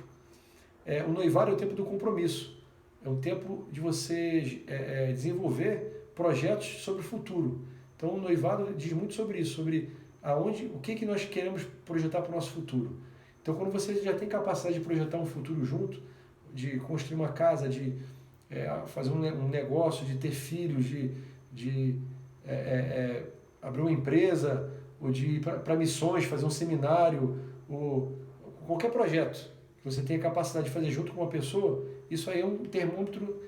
A: O noivado é o tempo do compromisso. É o tempo de você desenvolver projetos sobre o futuro. Então, o noivado diz muito sobre isso, sobre o que nós queremos projetar para o nosso futuro. Então, quando você já tem capacidade de projetar um futuro junto, de construir uma casa, de fazer um negócio, de ter filhos, de abrir uma empresa, ou de ir para missões, fazer um seminário, ou qualquer projeto que você tenha capacidade de fazer junto com uma pessoa, isso aí é um termômetro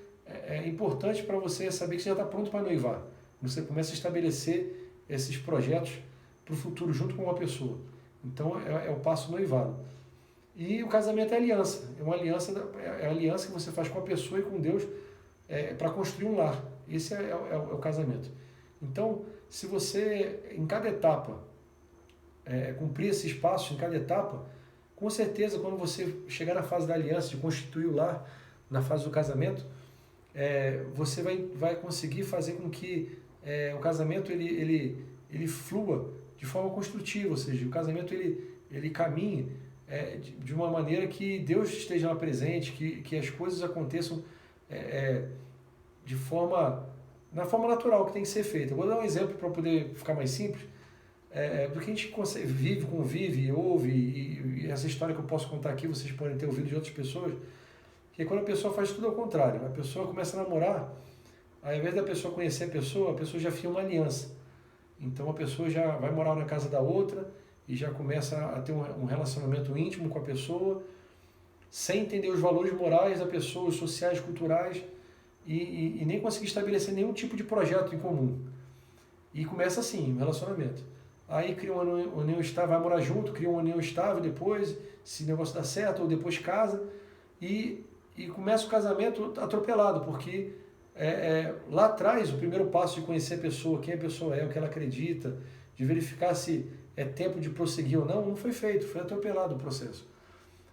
A: importante para você saber que você já está pronto para noivar. Você começa a estabelecer esses projetos para o futuro junto com uma pessoa. Então é o passo noivado. E o casamento é aliança. É a aliança que você faz com a pessoa e com Deus para construir um lar. Esse é o casamento. Então, se você, em cada etapa, cumprir esses passos, em cada etapa, com certeza, quando você chegar na fase da aliança, de constituir o lar, na fase do casamento, você vai conseguir fazer com que o casamento ele flua de forma construtiva, ou seja, o casamento ele caminhe de uma maneira que Deus esteja lá presente, que as coisas aconteçam de na forma natural que tem que ser feita. Eu vou dar um exemplo para poder ficar mais simples, do que a gente vive, convive, ouve, e essa história que eu posso contar aqui, vocês podem ter ouvido de outras pessoas, que é quando a pessoa faz tudo ao contrário. A pessoa começa a namorar, ao invés da pessoa conhecer a pessoa já firma uma aliança. Então a pessoa já vai morar na casa da outra e já começa a ter um relacionamento íntimo com a pessoa, sem entender os valores morais da pessoa, os sociais, culturais, e nem conseguir estabelecer nenhum tipo de projeto em comum. E começa assim, um relacionamento. Aí cria uma união estável, vai morar junto, cria uma união estável depois, se o negócio dá certo, ou depois casa, e começa o casamento atropelado, porque lá atrás, o primeiro passo de conhecer a pessoa, quem a pessoa é, o que ela acredita, de verificar se é tempo de prosseguir ou não foi feito, foi atropelado o processo.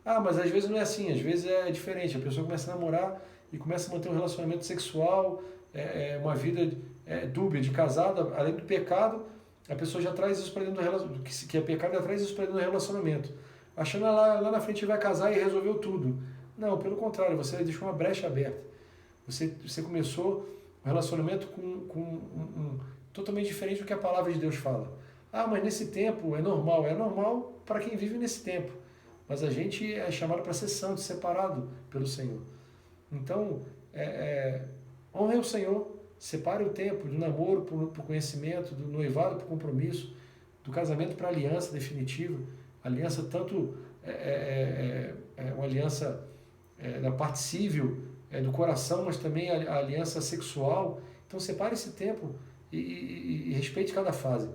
A: Mas às vezes não é assim, às vezes é diferente, a pessoa começa a namorar e começa a manter um relacionamento sexual, uma vida dúbia de casado, além do pecado, a pessoa já traz isso para dentro do relacionamento, que é pecado, já traz isso para dentro do relacionamento, achando lá na frente vai casar e resolveu tudo. Não, pelo contrário, você deixou uma brecha aberta. Você começou um relacionamento totalmente diferente do que a palavra de Deus fala. Mas nesse tempo é normal para quem vive nesse tempo, mas a gente é chamado para ser santo, separado pelo Senhor. Então, honre o Senhor, separe o tempo do namoro para o conhecimento, do noivado para o compromisso, do casamento para a aliança definitiva. Aliança tanto uma aliança da parte civil, do coração, mas também a aliança sexual. Então separe esse tempo e respeite cada fase.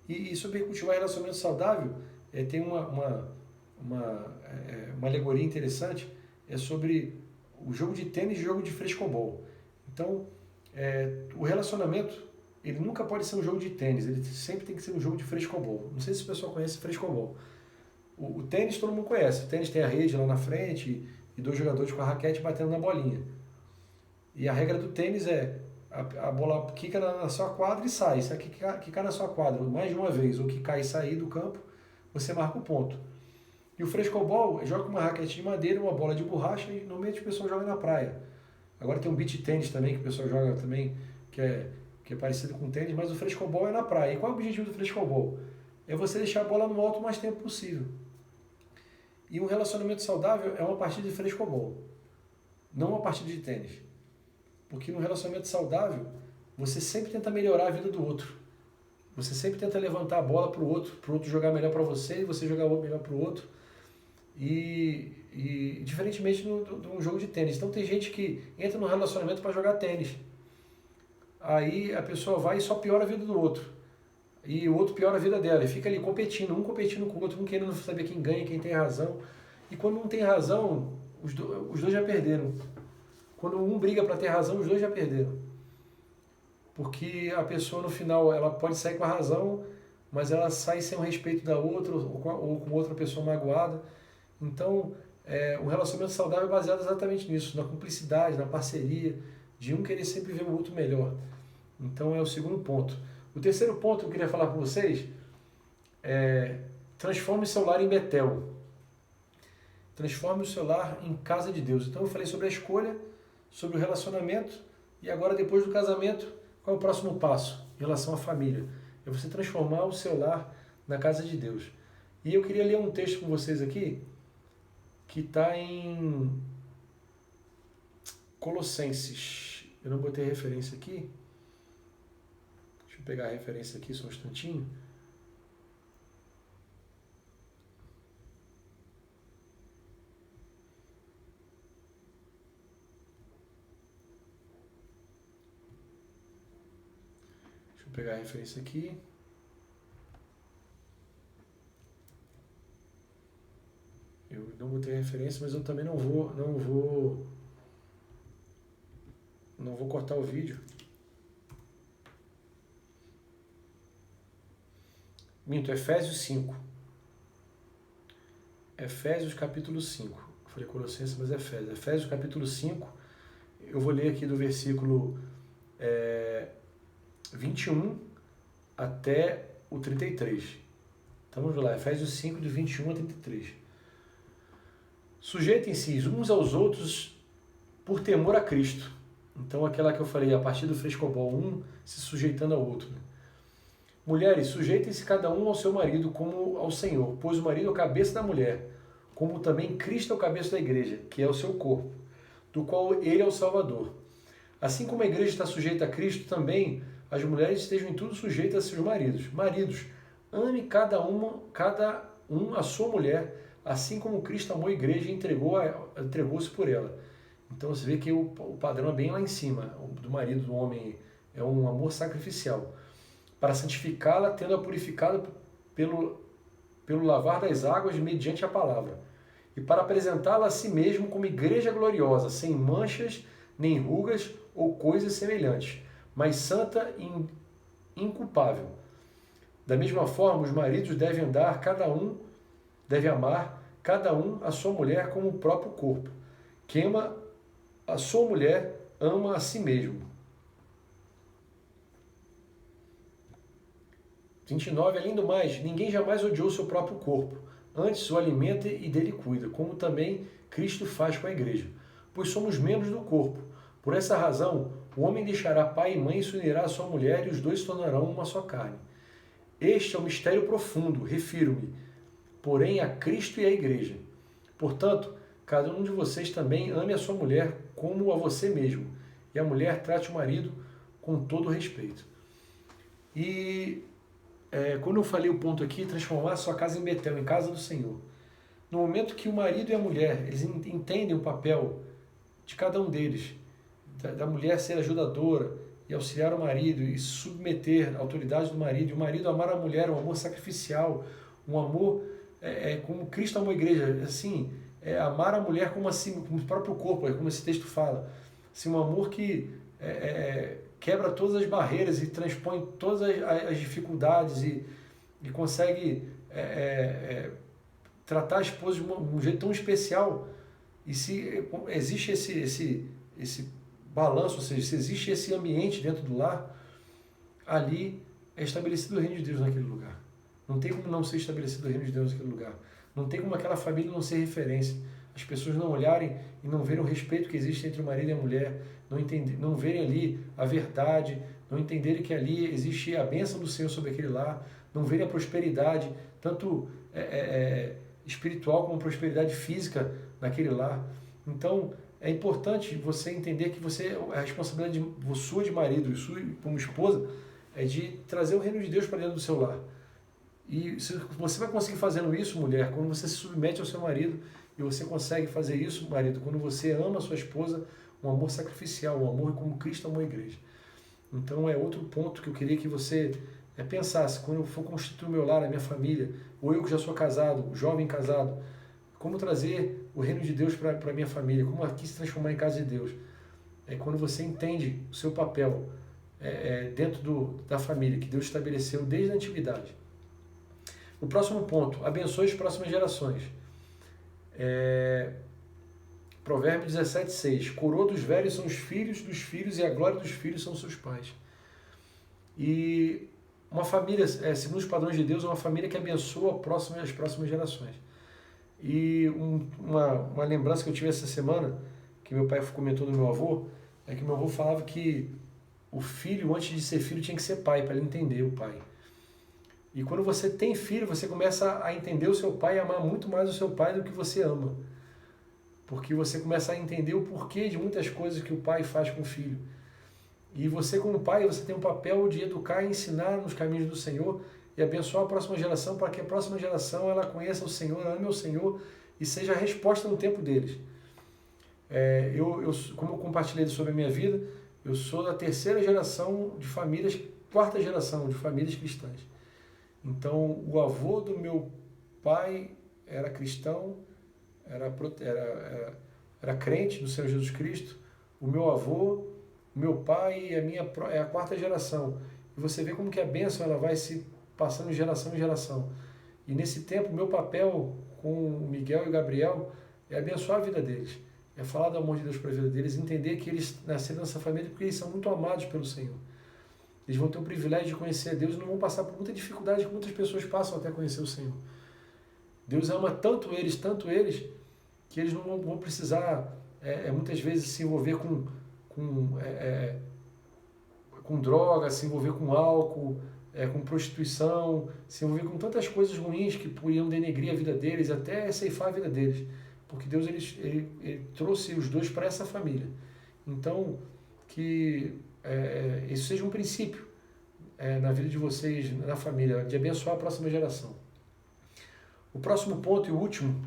A: E sobre cultivar relacionamento saudável, tem uma alegoria interessante, sobre o jogo de tênis e o jogo de frescobol. Então, o relacionamento, ele nunca pode ser um jogo de tênis, ele sempre tem que ser um jogo de frescobol. Não sei se o pessoal conhece frescobol. O tênis todo mundo conhece, o tênis tem a rede lá na frente e dois jogadores com a raquete batendo na bolinha. E a regra do tênis a bola quica na sua quadra e sai. Se ela quicar na sua quadra mais de uma vez ou quicar e sair do campo, você marca o ponto. E o frescobol joga com uma raquete de madeira, uma bola de borracha e normalmente o pessoal joga na praia. Agora tem um beach tênis também que o pessoal joga também, que é parecido com tênis, mas o frescobol é na praia. E qual é o objetivo do frescobol? É você deixar a bola no alto o mais tempo possível. E um relacionamento saudável é uma partida de frescobol, não uma partida de tênis. Porque no relacionamento saudável, você sempre tenta melhorar a vida do outro. Você sempre tenta levantar a bola para o outro jogar melhor para você e você jogar melhor para o outro. E diferentemente de um jogo de tênis. Então tem gente que entra no relacionamento para jogar tênis. Aí a pessoa vai e só piora a vida do outro. E o outro piora a vida dela. E fica ali competindo, um competindo com o outro, um querendo saber quem ganha, quem tem razão. E quando um tem razão, os dois já perderam. Quando um briga para ter razão, os dois já perderam. Porque a pessoa no final, ela pode sair com a razão, mas ela sai sem o respeito da outra, ou com outra pessoa magoada. Então, um relacionamento saudável é baseado exatamente nisso, na cumplicidade, na parceria, de um querer sempre ver o outro melhor. Então, é o segundo ponto. O terceiro ponto que eu queria falar com vocês é: transforme o seu lar em Betel. Transforme o seu lar em casa de Deus. Então, eu falei sobre a escolha, sobre o relacionamento, e agora, depois do casamento, qual é o próximo passo em relação à família? É você transformar o seu lar na casa de Deus. E eu queria ler um texto com vocês aqui, que está em Colossenses. Eu não botei referência aqui. Deixa eu pegar a referência aqui só um instantinho. Deixa eu pegar a referência aqui. Eu não botei referência, mas eu também não vou cortar o vídeo. Minto, Efésios 5. Efésios capítulo 5. Eu falei Colossenses, mas é Efésios. Efésios capítulo 5. Eu vou ler aqui do versículo 21 até o 33. Então vamos lá, Efésios 5, de 21 a 33. Sujeitem-se uns aos outros por temor a Cristo. Então aquela que eu falei, a partir do frescobol, um se sujeitando ao outro. Mulheres, sujeitem-se cada um ao seu marido como ao Senhor, pois o marido é o cabeça da mulher, como também Cristo é o cabeça da igreja, que é o seu corpo, do qual ele é o Salvador. Assim como a igreja está sujeita a Cristo, também as mulheres estejam em tudo sujeitas a seus maridos. Maridos, ame cada um a sua mulher, assim como Cristo amou a igreja e entregou-se por ela. Então você vê que o padrão é bem lá em cima, do marido, do homem, é um amor sacrificial, para santificá-la, tendo-a purificado pelo lavar das águas mediante a palavra, e para apresentá-la a si mesmo como igreja gloriosa, sem manchas, nem rugas ou coisas semelhantes, mas santa e inculpável. Da mesma forma, os maridos devem amar cada um a sua mulher como o próprio corpo. Quem ama a sua mulher, ama a si mesmo. 29. Além do mais, ninguém jamais odiou seu próprio corpo. Antes o alimenta e dele cuida, como também Cristo faz com a igreja. Pois somos membros do corpo. Por essa razão, o homem deixará pai e mãe e se unirá à sua mulher, e os dois se tornarão uma só carne. Este é um mistério profundo, refiro-me, porém, a Cristo e à igreja. Portanto, cada um de vocês também ame a sua mulher como a você mesmo, e a mulher trate o marido com todo respeito. E quando eu falei o ponto aqui, transformar a sua casa em Betel, em casa do Senhor. No momento que o marido e a mulher, eles entendem o papel de cada um deles, da mulher ser ajudadora e auxiliar o marido e submeter a autoridade do marido, e o marido amar a mulher, um amor sacrificial, um amor como Cristo amou a igreja, assim, amar a mulher como assim, como o próprio corpo, como esse texto fala, assim, um amor que quebra todas as barreiras e transpõe todas as dificuldades e consegue tratar a esposa de um jeito tão especial. E se existe esse balanço, ou seja, se existe esse ambiente dentro do lar, ali é estabelecido o reino de Deus naquele lugar. Não tem como não ser estabelecido o reino de Deus naquele lugar. Não tem como aquela família não ser referência. As pessoas não olharem e não verem o respeito que existe entre o marido e a mulher, não verem ali a verdade, não entenderem que ali existe a bênção do Senhor sobre aquele lar, não verem a prosperidade, tanto espiritual como prosperidade física naquele lar. Então, é importante você entender que a responsabilidade sua de marido e sua como esposa é de trazer o reino de Deus para dentro do seu lar. E você vai conseguir fazendo isso, mulher, quando você se submete ao seu marido, e você consegue fazer isso, marido, quando você ama a sua esposa, um amor sacrificial, um amor como Cristo amou a igreja. Então é outro ponto que eu queria que você pensasse, quando eu for constituir o meu lar, a minha família, ou eu que já sou casado, jovem casado, como trazer o reino de Deus para a minha família, como aqui se transformar em casa de Deus. É quando você entende o seu papel dentro da família, que Deus estabeleceu desde a antiguidade. O próximo ponto, abençoe as próximas gerações. Provérbios 17:6. Coroa dos velhos são os filhos dos filhos, e a glória dos filhos são seus pais. E uma família, segundo os padrões de Deus, é uma família que abençoa as próximas gerações. E uma lembrança que eu tive essa semana, que meu pai comentou do meu avô, é que meu avô falava que o filho, antes de ser filho, tinha que ser pai, para ele entender o pai. E quando você tem filho, você começa a entender o seu pai e amar muito mais o seu pai do que você ama. Porque você começa a entender o porquê de muitas coisas que o pai faz com o filho. E você, como pai, você tem um papel de educar e ensinar nos caminhos do Senhor e abençoar a próxima geração, para que a próxima geração ela conheça o Senhor, ame o Senhor e seja a resposta no tempo deles. Como eu compartilhei sobre a minha vida, eu sou da terceira geração de famílias, quarta geração de famílias cristãs. Então, o avô do meu pai era cristão, era crente no Senhor Jesus Cristo. O meu avô, o meu pai é a quarta geração. E você vê como que a bênção ela vai se passando de geração em geração. E nesse tempo, o meu papel com o Miguel e o Gabriel é abençoar a vida deles. É falar do amor de Deus para a vida deles, entender que eles nasceram nessa família porque eles são muito amados pelo Senhor. eles vão ter o privilégio de conhecer a Deus e não vão passar por muita dificuldade que muitas pessoas passam até conhecer o Senhor. Deus ama tanto eles, que eles não vão precisar, muitas vezes, se envolver com droga, se envolver com álcool, com prostituição, se envolver com tantas coisas ruins que podiam denegrir a vida deles, até ceifar a vida deles. Porque Deus ele trouxe os dois para essa família. Então, que isso seja um princípio na vida de vocês, na família, de abençoar a próxima geração. O próximo ponto e o último,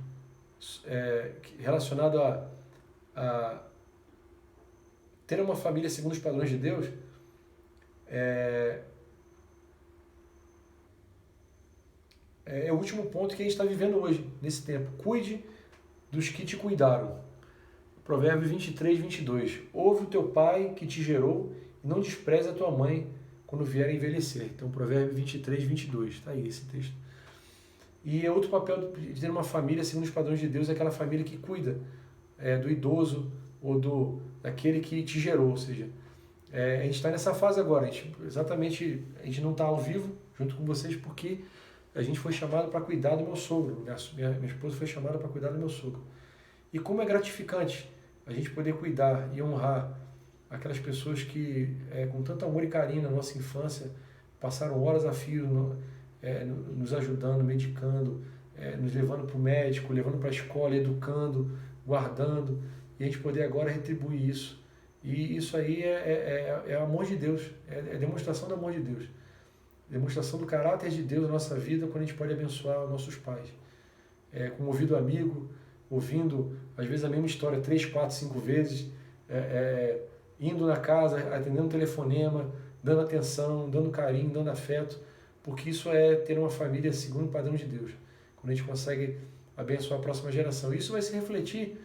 A: relacionado a ter uma família segundo os padrões de Deus, é o último ponto que a gente está vivendo hoje, nesse tempo. Cuide dos que te cuidaram. Provérbios 23, 22. Ouve o teu pai que te gerou e não despreze a tua mãe quando vier a envelhecer. Então, Provérbios 23, 22. Está aí esse texto. E outro papel de ter uma família segundo os padrões de Deus é aquela família que cuida do idoso ou daquele que te gerou. Ou seja, a gente está nessa fase agora. A gente não está ao vivo junto com vocês porque a gente foi chamado para cuidar do meu sogro. Minha esposa foi chamada para cuidar do meu sogro. E como é gratificante a gente poder cuidar e honrar aquelas pessoas que, com tanto amor e carinho na nossa infância, passaram horas a fio nos ajudando, medicando, nos levando para o médico, levando para a escola, educando, guardando, e a gente poder agora retribuir isso. E isso aí é amor de Deus, é demonstração do amor de Deus. Demonstração do caráter de Deus na nossa vida, quando a gente pode abençoar os nossos pais. Com um ouvido amigo, ouvindo, às vezes, a mesma história 3, 4, 5 vezes, indo na casa, atendendo telefonema, dando atenção, dando carinho, dando afeto, porque isso é ter uma família segundo o padrão de Deus. Quando a gente consegue abençoar a próxima geração. Isso vai se refletir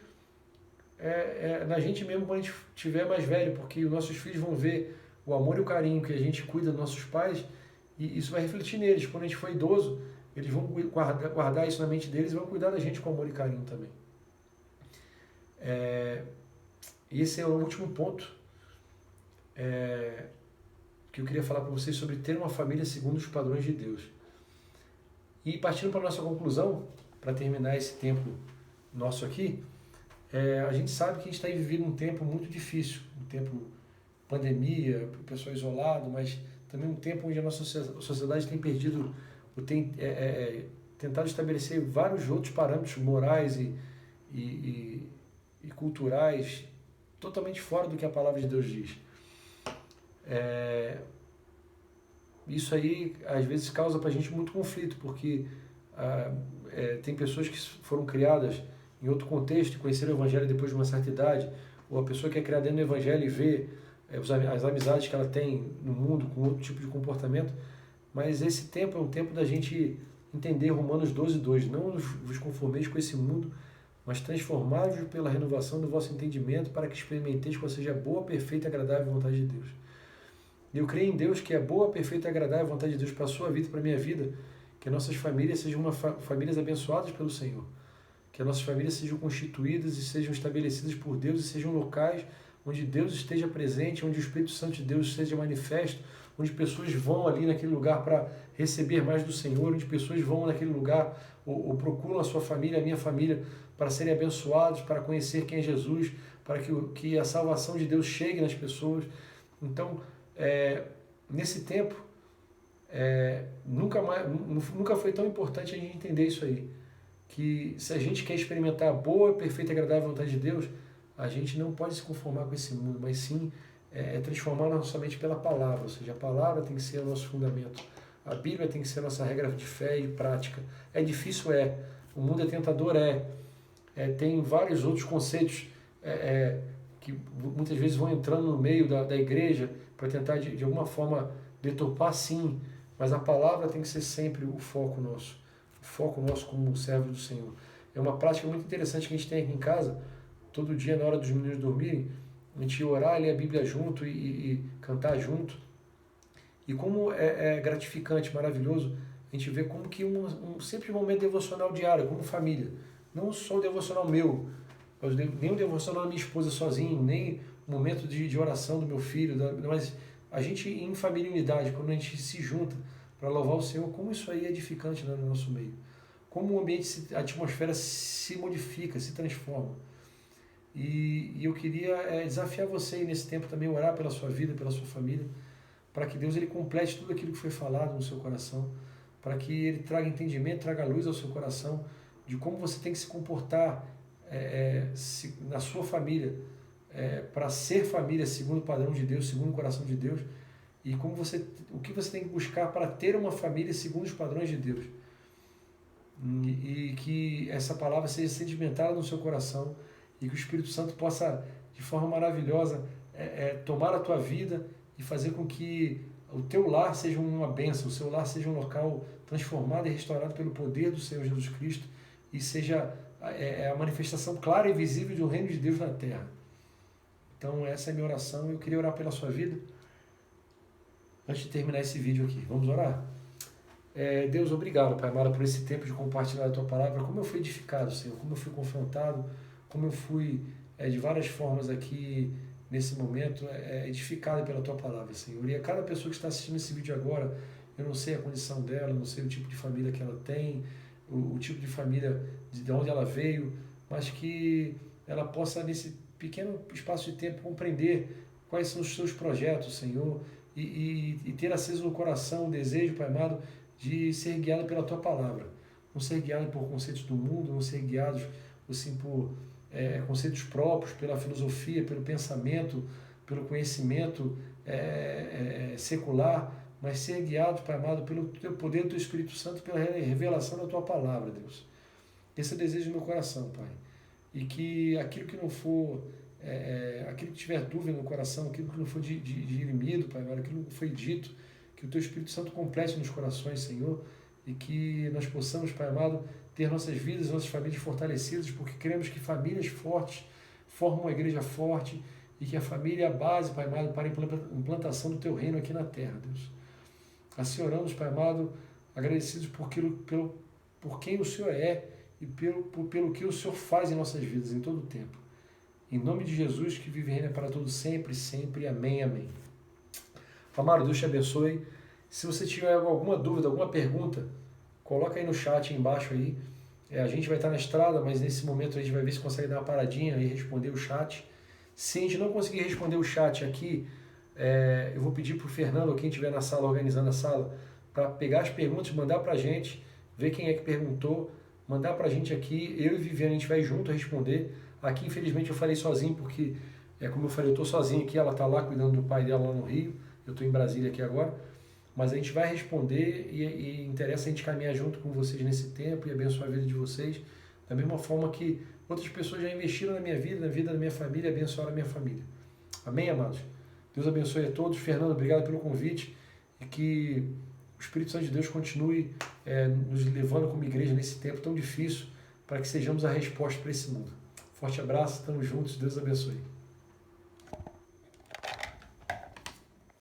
A: na gente mesmo quando a gente estiver mais velho, porque os nossos filhos vão ver o amor e o carinho que a gente cuida dos nossos pais, e isso vai refletir neles. Quando a gente for idoso, eles vão guardar isso na mente deles e vão cuidar da gente com amor e carinho também. Esse é o último ponto que eu queria falar para vocês sobre ter uma família segundo os padrões de Deus. E partindo para a nossa conclusão, para terminar esse tempo nosso aqui, a gente sabe que a gente está vivendo um tempo muito difícil, um tempo pandemia, o pessoal isolado, mas também um tempo onde a nossa sociedade tem perdido, tentado estabelecer vários outros parâmetros morais e culturais totalmente fora do que a palavra de Deus diz. Isso aí às vezes causa para a gente muito conflito, porque tem pessoas que foram criadas em outro contexto e conheceram o Evangelho depois de uma certa idade, ou a pessoa que é criada dentro do Evangelho e vê as amizades que ela tem no mundo com outro tipo de comportamento. Mas esse tempo é um tempo da gente entender Romanos 12, 2. Não vos conformeis com esse mundo, mas transformai-vos pela renovação do vosso entendimento, para que experimenteis qual seja a boa, perfeita e agradável vontade de Deus. E eu creio em Deus que é boa, perfeita e agradável vontade de Deus para a sua vida e para a minha vida, que as nossas famílias sejam famílias abençoadas pelo Senhor, que as nossas famílias sejam constituídas e sejam estabelecidas por Deus e sejam locais onde Deus esteja presente, onde o Espírito Santo de Deus seja manifesto, onde pessoas vão ali naquele lugar para receber mais do Senhor, onde pessoas vão naquele lugar ou procuram a sua família, a minha família, para serem abençoados, para conhecer quem é Jesus, para que a salvação de Deus chegue nas pessoas. Então, nesse tempo, nunca foi tão importante a gente entender isso aí, que se a gente quer experimentar a boa, perfeita e agradável vontade de Deus, a gente não pode se conformar com esse mundo, mas sim transformar nossa mente pela palavra. Ou seja, a palavra tem que ser o nosso fundamento. A Bíblia tem que ser a nossa regra de fé e prática. É difícil? O mundo é tentador? Tem vários outros conceitos que muitas vezes vão entrando no meio da igreja para tentar de alguma forma deturpar, sim, mas a palavra tem que ser sempre o foco nosso como servo do Senhor. É uma prática muito interessante que a gente tem aqui em casa. Todo dia, na hora dos meninos dormirem, a gente orar, ler a Bíblia junto e cantar junto. E como é gratificante, maravilhoso, a gente vê como que sempre um momento devocional diário, como família. Não só o devocional meu, nem o devocional da minha esposa sozinho, nem o momento de oração do meu filho, mas a gente em família e unidade, quando a gente se junta para louvar o Senhor, como isso aí é edificante, né, no nosso meio. Como o ambiente, a atmosfera se modifica, se transforma. E eu queria desafiar você aí nesse tempo também, orar pela sua vida, pela sua família, para que Deus ele complete tudo aquilo que foi falado no seu coração, para que Ele traga entendimento, traga luz ao seu coração de como você tem que se comportar na sua família, para ser família segundo o padrão de Deus, segundo o coração de Deus, e o que você tem que buscar para ter uma família segundo os padrões de Deus. E que essa palavra seja sedimentada no seu coração e que o Espírito Santo possa, de forma maravilhosa, tomar a tua vida e fazer com que o teu lar seja uma bênção, o seu lar seja um local transformado e restaurado pelo poder do Senhor Jesus Cristo e seja a manifestação clara e visível do reino de Deus na terra. Então essa é a minha oração e eu queria orar pela sua vida antes de terminar esse vídeo aqui. Vamos orar? Deus, obrigado, Pai amado, por esse tempo de compartilhar a Tua Palavra, como eu fui edificado, Senhor, como eu fui confrontado, como eu fui de várias formas aqui nesse momento edificado pela Tua Palavra, Senhor. E a cada pessoa que está assistindo esse vídeo agora, eu não sei a condição dela, eu não sei o tipo de família que ela tem, o tipo de família de onde ela veio, mas que ela possa, nesse pequeno espaço de tempo, compreender quais são os seus projetos, Senhor, e ter aceso no coração o desejo, Pai amado, de ser guiado pela Tua Palavra. Não ser guiado por conceitos do mundo, não ser guiados assim, por conceitos próprios, pela filosofia, pelo pensamento, pelo conhecimento secular, mas ser guiado, Pai amado, pelo Teu poder do Teu Espírito Santo, pela revelação da Tua Palavra, Deus. Esse é o desejo do meu coração, Pai. E que aquilo que não for, aquilo que tiver dúvida no coração, aquilo que não for dirimido, Pai amado, aquilo que não foi dito, que o Teu Espírito Santo complete nos corações, Senhor, e que nós possamos, Pai amado, ter nossas vidas, nossas famílias fortalecidas, porque queremos que famílias fortes formam uma igreja forte e que a família é a base, Pai amado, para a implantação do Teu reino aqui na terra, Deus. Assim oramos, Pai amado, agradecidos por quem o Senhor é e pelo que o Senhor faz em nossas vidas, em todo o tempo. Em nome de Jesus, que vive e reina para todos sempre, sempre. Amém, amém. Amado, Deus te abençoe. Se você tiver alguma dúvida, alguma pergunta, coloca aí no chat embaixo aí. A gente vai estar na estrada, mas nesse momento a gente vai ver se consegue dar uma paradinha e responder o chat. Se a gente não conseguir responder o chat aqui, eu vou pedir para o Fernando, ou quem estiver na sala, organizando a sala, para pegar as perguntas, mandar para a gente, ver quem é que perguntou, mandar para a gente aqui. Eu e Viviane, a gente vai junto responder. Aqui, infelizmente, eu falei sozinho, porque, como eu falei, eu estou sozinho aqui, ela está lá cuidando do pai dela lá no Rio. Eu estou em Brasília aqui agora, mas a gente vai responder e interessa a gente caminhar junto com vocês nesse tempo e abençoar a vida de vocês, da mesma forma que outras pessoas já investiram na minha vida, na vida da minha família, e abençoaram a minha família. Amém, amados? Deus abençoe a todos. Fernando, obrigado pelo convite e que o Espírito Santo de Deus continue nos levando como igreja nesse tempo tão difícil para que sejamos a resposta para esse mundo. Forte abraço, estamos juntos, Deus abençoe.